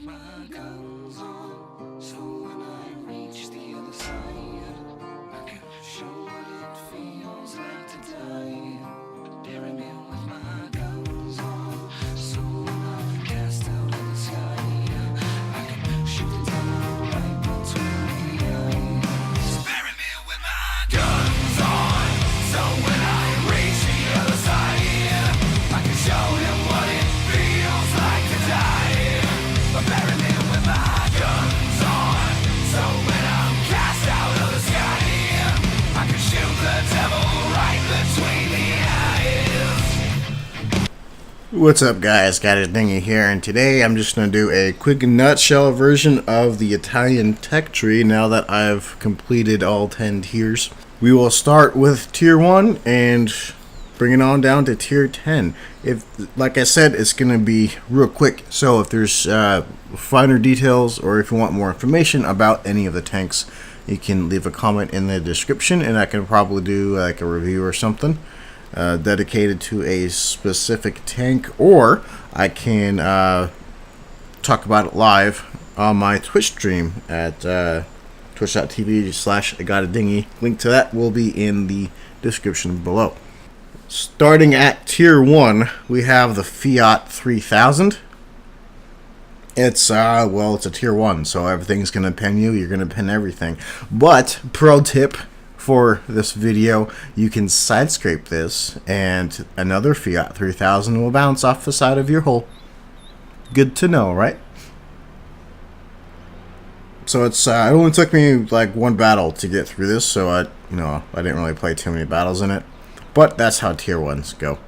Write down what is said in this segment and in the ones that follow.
with my guns on, so when I reach the other side, I can show what it feels like to die. Bury me with my guns on, so when I'm cast out of the sky, I can shoot the devil right between the eyes. Bury me with my guns on, so when I reach the other side, I can show him what it feels like to die. Bury me with my guns on, so when I'm cast out of the sky, I can shoot the devil right between the eyes. What's up, guys? GodisDingy here, and today I'm just going to do a quick nutshell version of the Italian tech tree now that I've completed all 10 tiers. We will start with tier 1 and bring it on down to tier 10. Like I said, it's going to be real quick, so if there's finer details or if you want more information about any of the tanks, you can leave a comment in the description and I can probably do like a review or something dedicated to a specific tank, or I can talk about it live on my Twitch stream at twitch.tv/GodisDingy. Link to that will be in the description below. Starting at tier 1, we have the Fiat 3000. It's it's a tier 1, so everything's gonna pin you. You're gonna pin everything. But pro tip for this video, you can side scrape this, and another Fiat 3000 will bounce off the side of your hull. Good to know, right? So it's it only took me like one battle to get through this, so I didn't really play too many battles in it. But that's how tier 1s go.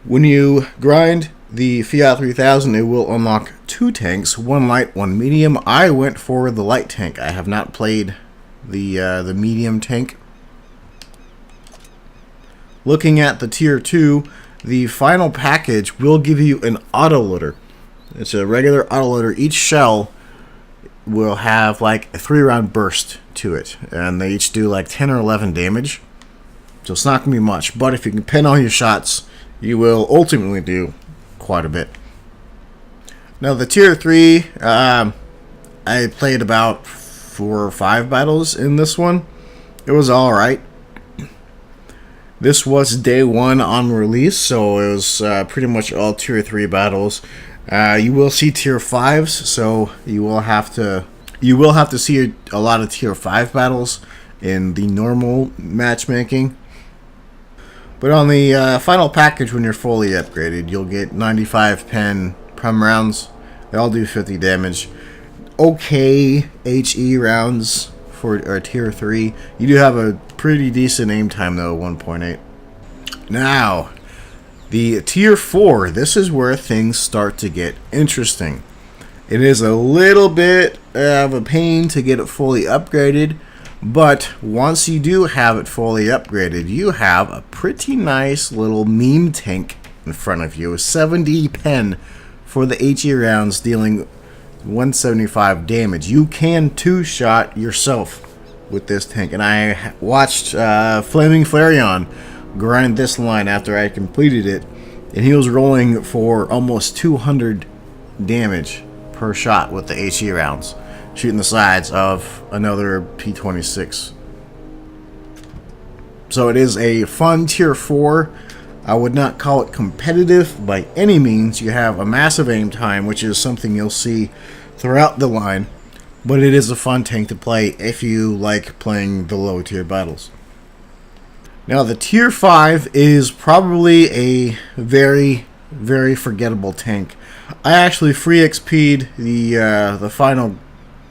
When you grind the Fiat 3000, it will unlock 2 tanks, one light, one medium. I went for the light tank. I have not played the medium tank. Looking at the tier 2, the final package will give you an autoloader. It's a regular autoloader. Each shell will have like a 3-round burst to it, and they each do like 10 or 11 damage. So it's not going to be much, but if you can pin all your shots, you will ultimately do quite a bit. Now the tier 3, I played about 4 or 5 battles in this one. It was alright. This was day 1 on release, so it was pretty much all tier 3 battles. You will see tier 5s, so you will have to see a lot of tier 5 battles in the normal matchmaking. But on the final package, when you're fully upgraded, you'll get 95 pen prem rounds. They all do 50 damage. Okay HE rounds for tier 3. You do have a pretty decent aim time though, 1.8. Now, the tier 4, this is where things start to get interesting. It is a little bit of a pain to get it fully upgraded, but once you do have it fully upgraded, you have a pretty nice little meme tank in front of you. 70 pen for the HE rounds, dealing 175 damage. You can 2-shot yourself with this tank, and I watched Flaming Flareon grind this line after I completed it, and he was rolling for almost 200 damage per shot with the HE rounds, shooting the sides of another P26. So it is a fun tier 4. I would not call it competitive by any means. You have a massive aim time, which is something you'll see throughout the line, but it is a fun tank to play if you like playing the low tier battles. Now the tier 5 is probably a very, very forgettable tank. I actually free XP'd the final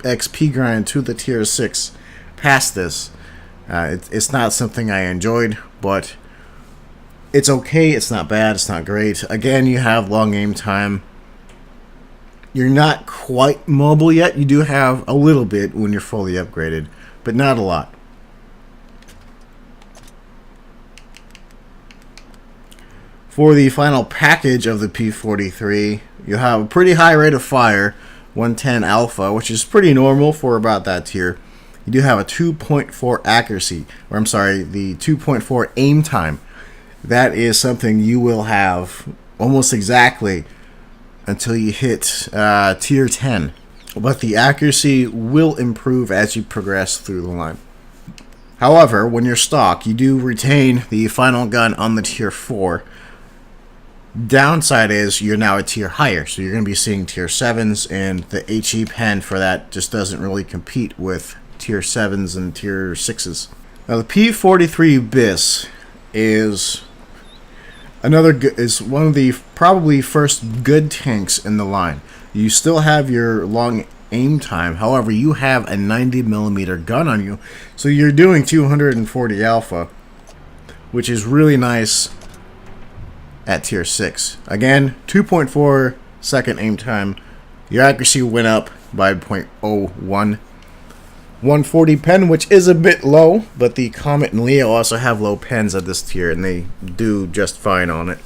XP grind to the tier 6 past this. It's not something I enjoyed, but it's okay. It's not bad. It's not great. Again, you have long aim time. You're not quite mobile yet. You do have a little bit when you're fully upgraded, but not a lot. For the final package of the P43, you have a pretty high rate of fire, 110 alpha, which is pretty normal for about that tier. You do have a 2.4 accuracy, or I'm sorry, the 2.4 aim time. That is something you will have almost exactly until you hit tier 10. But the accuracy will improve as you progress through the line. However, when you're stock, you do retain the final gun on the tier 4. Downside is you're now a tier higher, so you're going to be seeing tier 7s, and the HE pen for that just doesn't really compete with tier 7s and tier 6s. Now the P43 BIS is is one of the probably first good tanks in the line. You still have your long aim time, however you have a 90mm gun on you, so you're doing 240 alpha, which is really nice at tier 6. Again, 2.4 second aim time. Your accuracy went up by 0.01. 140 pen, which is a bit low, but the Comet and Leo also have low pens at this tier, and they do just fine on it.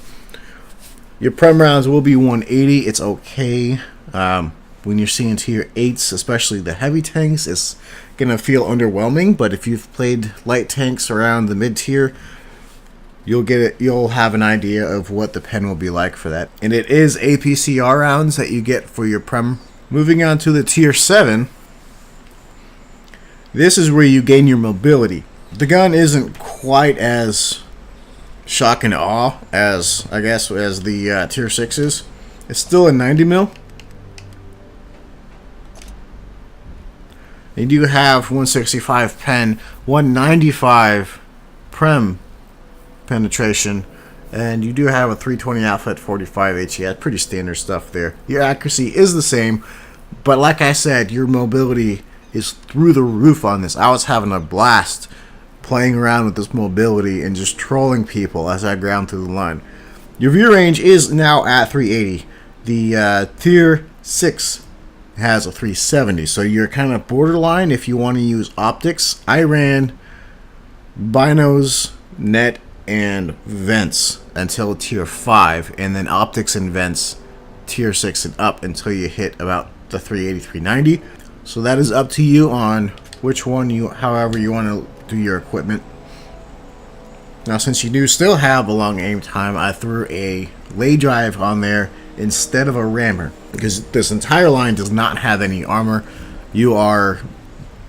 Your prem rounds will be 180. It's okay. When you're seeing tier 8s, especially the heavy tanks, it's going to feel underwhelming, but if you've played light tanks around the mid tier, you'll have an idea of what the pen will be like for that. And it is APCR rounds that you get for your prem. Moving on to the tier 7, this is where you gain your mobility. The gun isn't quite as shock and awe as, I guess, as the tier 6 is. It's still a 90mm. You do have 165 pen, 195 prem penetration, and you do have a 320 alpha at 45 HE. That's pretty standard stuff there. Your accuracy is the same, but like I said, your mobility is through the roof on this. I was having a blast playing around with this mobility and just trolling people as I ground through the line. Your view range is now at 380. The tier 6 has a 370, so you're kind of borderline if you want to use optics. I ran binos, net, and vents until tier 5, and then optics and vents tier 6 and up until you hit about the 380, 390. So that is up to you on which one however you want to do your equipment. Now, since you do still have a long aim time, I threw a lay drive on there instead of a rammer, because this entire line does not have any armor. You are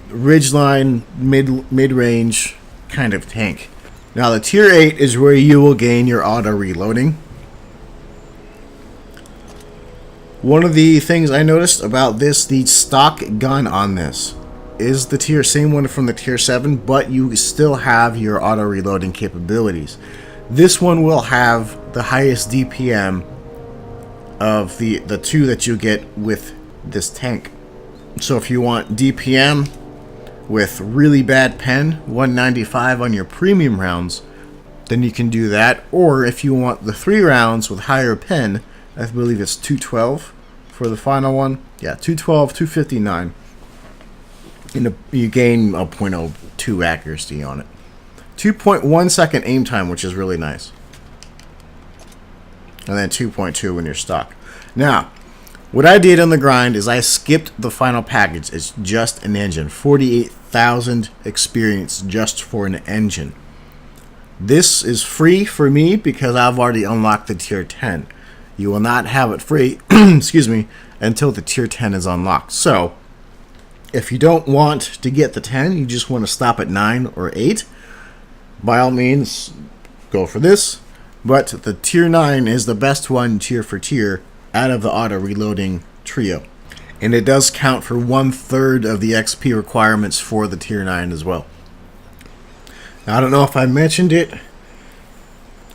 ridgeline, mid-range kind of tank. Now the tier 8 is where you will gain your auto reloading. One of the things I noticed about this, the stock gun on this is the same one from the tier 7, but you still have your auto reloading capabilities. This one will have the highest DPM of the two that you get with this tank. So if you want DPM with really bad pen, 195 on your premium rounds, then you can do that. Or if you want the 3 rounds with higher pen, I believe it's 212 for the final one. Yeah, 212, 259. And you gain a 0.02 accuracy on it. 2.1 second aim time, which is really nice. And then 2.2 when you're stock. Now, what I did on the grind is I skipped the final package. It's just an engine. 48,000 experience just for an engine. This is free for me because I've already unlocked the tier 10. You will not have it free, excuse me, until the tier 10 is unlocked. So, if you don't want to get the 10, you just want to stop at 9 or 8, by all means, go for this. But the tier 9 is the best one tier for tier out of the auto reloading trio. And it does count for 1/3 of the XP requirements for the tier 9 as well. Now, I don't know if I mentioned it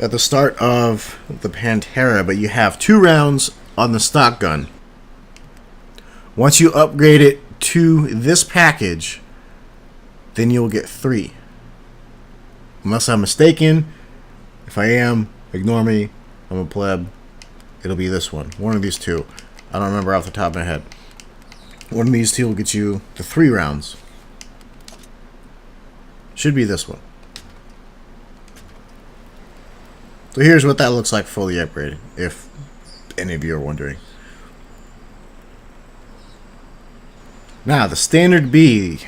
at the start of the Pantera, but you have 2 rounds on the stock gun. Once you upgrade it to this package, then you'll get 3. Unless I'm mistaken. If I am, ignore me. I'm a pleb. It'll be this one. One of these two. I don't remember off the top of my head. One of these two will get you the 3 rounds. Should be this one. So here's what that looks like fully upgraded, if any of you are wondering. Now, the standard B.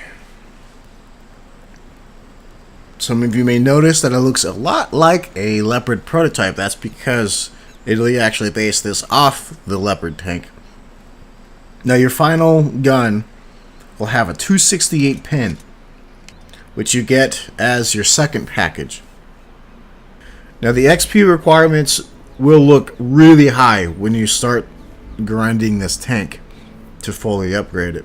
Some of you may notice that it looks a lot like a Leopard prototype. That's because Italy actually based this off the Leopard tank. Now your final gun will have a 268 pin, which you get as your second package. Now the XP requirements will look really high when you start grinding this tank to fully upgrade it.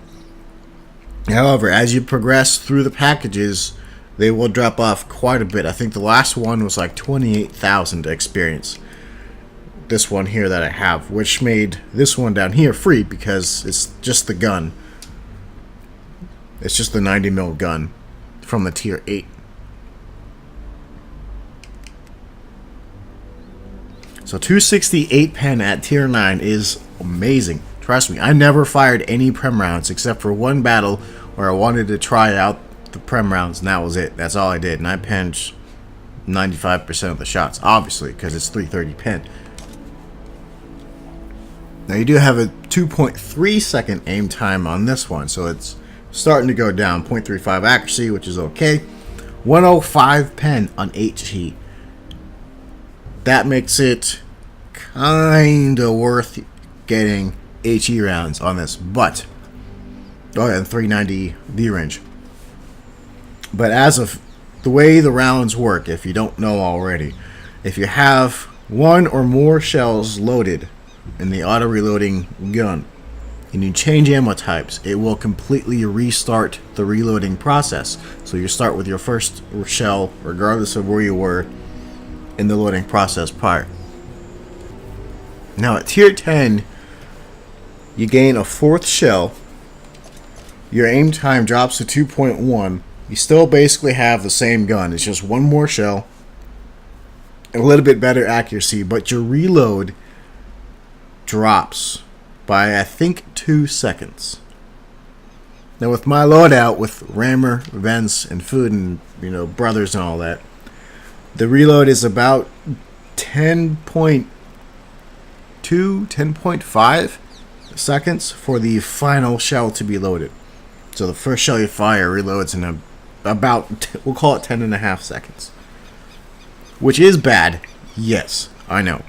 However, as you progress through the packages, they will drop off quite a bit. I think the last one was like 28,000 experience. This one here that I have, which made this one down here free because it's just the gun. It's just the 90mm gun from the tier 8. So 268 pen at tier 9 is amazing. Trust me, I never fired any prem rounds except for one battle where I wanted to try out the prem rounds, and that was it. That's all I did, and I pinched 95% of the shots, obviously, because it's 330 pen. Now you do have a 2.3 second aim time on this one, so it's starting to go down. 0.35 accuracy, which is okay. 105 pen on HE. That makes it kinda worth getting HE rounds on this, but and 390 V range. But as of the way the rounds work, if you don't know already, if you have one or more shells loaded in the auto reloading gun and you change ammo types, it will completely restart the reloading process. So you start with your first shell regardless of where you were in the loading process prior. Now at tier 10, you gain a fourth shell. Your aim time drops to 2.1. You still basically have the same gun. It's just one more shell, a little bit better accuracy, but your reload drops by I think 2 seconds. Now with my loadout with rammer, vents, and food, and brothers and all that, the reload is about 10.2, 10.5 seconds for the final shell to be loaded. So the first shell you fire reloads in about, we'll call it 10.5 seconds. Which is bad, yes, I know.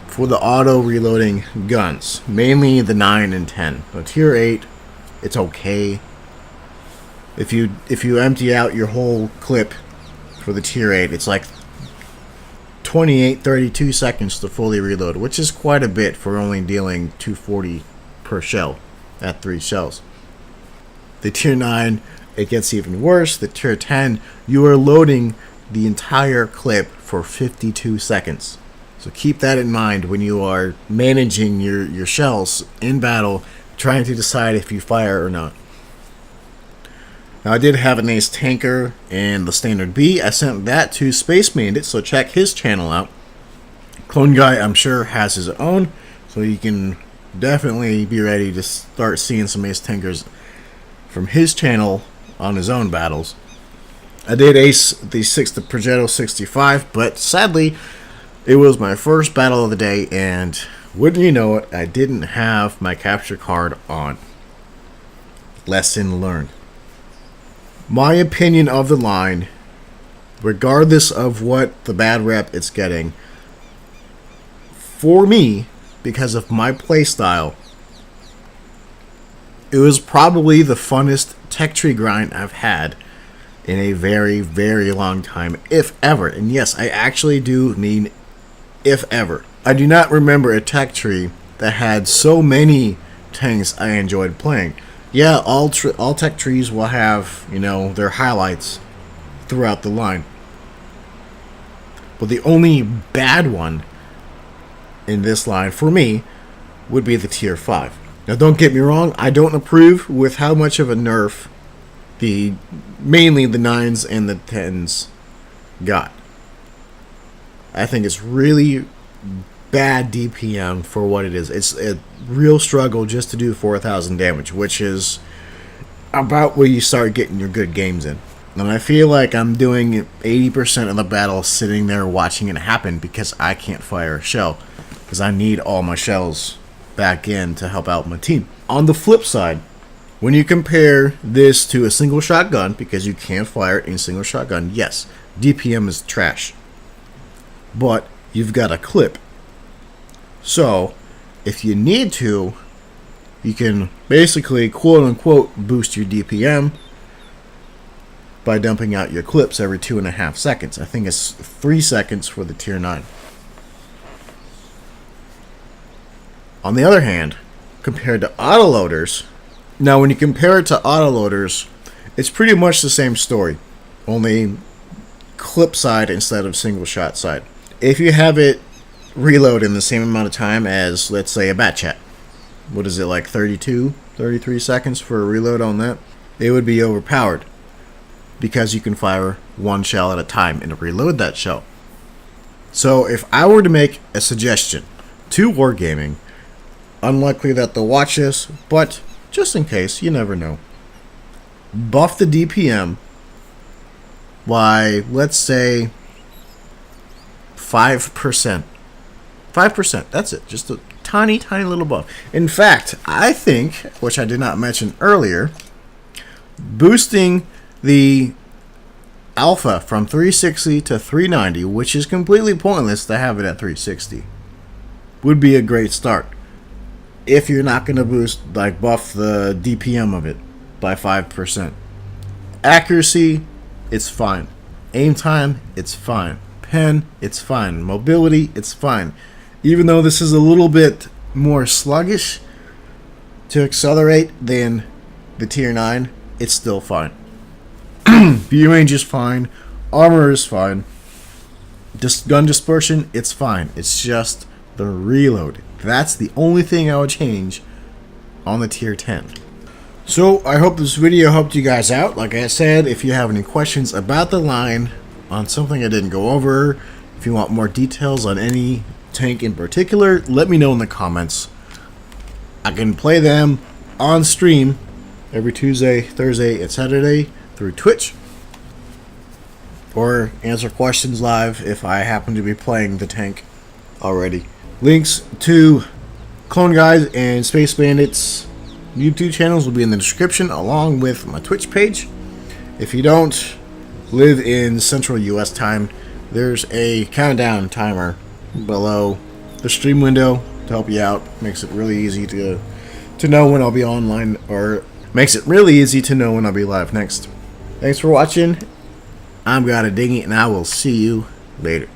For the auto reloading guns, mainly the 9 and 10. So tier 8, it's okay. If you empty out your whole clip for the tier 8, it's like 32 seconds to fully reload, which is quite a bit for only dealing 240 per shell at 3 shells. The tier 9, it gets even worse. The tier 10, you are loading the entire clip for 52 seconds. So keep that in mind when you are managing your shells in battle, trying to decide if you fire or not. Now I did have an ace tanker and the standard B. I sent that to Space Bandit, so check his channel out. Clone Guy, I'm sure, has his own, so you can definitely be ready to start seeing some ace tankers from his channel on his own battles. I did ace the Progetto 65, but sadly it was my first battle of the day, and wouldn't you know it, I didn't have my capture card on. Lesson learned. My opinion of the line, regardless of what the bad rep it's getting, for me, because of my playstyle, it was probably the funnest tech tree grind I've had in a very, very long time, if ever. And yes, I actually do mean if ever. I do not remember a tech tree that had so many tanks I enjoyed playing. Yeah, all tech trees will have, their highlights throughout the line. But the only bad one in this line, for me, would be the tier 5. Now don't get me wrong, I don't approve with how much of a nerf mainly the 9s and the 10s got. I think it's really bad DPM for what it is. It's a real struggle just to do 4,000 damage, which is about where you start getting your good games in. And I feel like I'm doing 80% of the battle sitting there watching it happen because I can't fire a shell, because I need all my shells back in to help out my team. On the flip side, when you compare this to a single shotgun, because you can't fire it in a single shotgun, yes, DPM is trash. But you've got a clip. So, if you need to, you can basically quote-unquote boost your DPM by dumping out your clips every 2.5 seconds. I think it's 3 seconds for the Tier 9. On the other hand, compared to autoloaders, now when you compare it to autoloaders, it's pretty much the same story, only clip side instead of single shot side. If you have it reload in the same amount of time as, let's say, a Bat Chat, what is it, like 32, 33 seconds for a reload on that? It would be overpowered because you can fire one shell at a time and reload that shell. So if I were to make a suggestion to Wargaming, unlikely that they'll watch this, but just in case, you never know, buff the DPM by, let's say, 5%. 5%, that's it. Just a tiny, tiny little buff. In fact, I think, which I did not mention earlier, boosting the alpha from 360 to 390, which is completely pointless to have it at 360, would be a great start. If you're not going to boost, like, buff the DPM of it by 5%. Accuracy, it's fine. Aim time, it's fine. Pen, it's fine. Mobility, it's fine. Even though this is a little bit more sluggish to accelerate than the Tier 9, it's still fine. View range is fine. Armor is fine. Just gun dispersion, it's fine. It's just the reload. That's the only thing I would change on the Tier 10. So, I hope this video helped you guys out. Like I said, if you have any questions about the line, on something I didn't go over, if you want more details on any tank in particular, let me know in the comments. I can play them on stream every Tuesday, Thursday, and Saturday through Twitch, or answer questions live if I happen to be playing the tank already. Links to Clone Guys and Space Bandits YouTube channels will be in the description, along with my Twitch page. If you don't live in Central US time, there's a countdown timer below the stream window to help you out. Makes it really easy to know when I'll be online, or makes it really easy to know when I'll be live next. Thanks for watching. I'm Gotta Ding It, and I will see you later.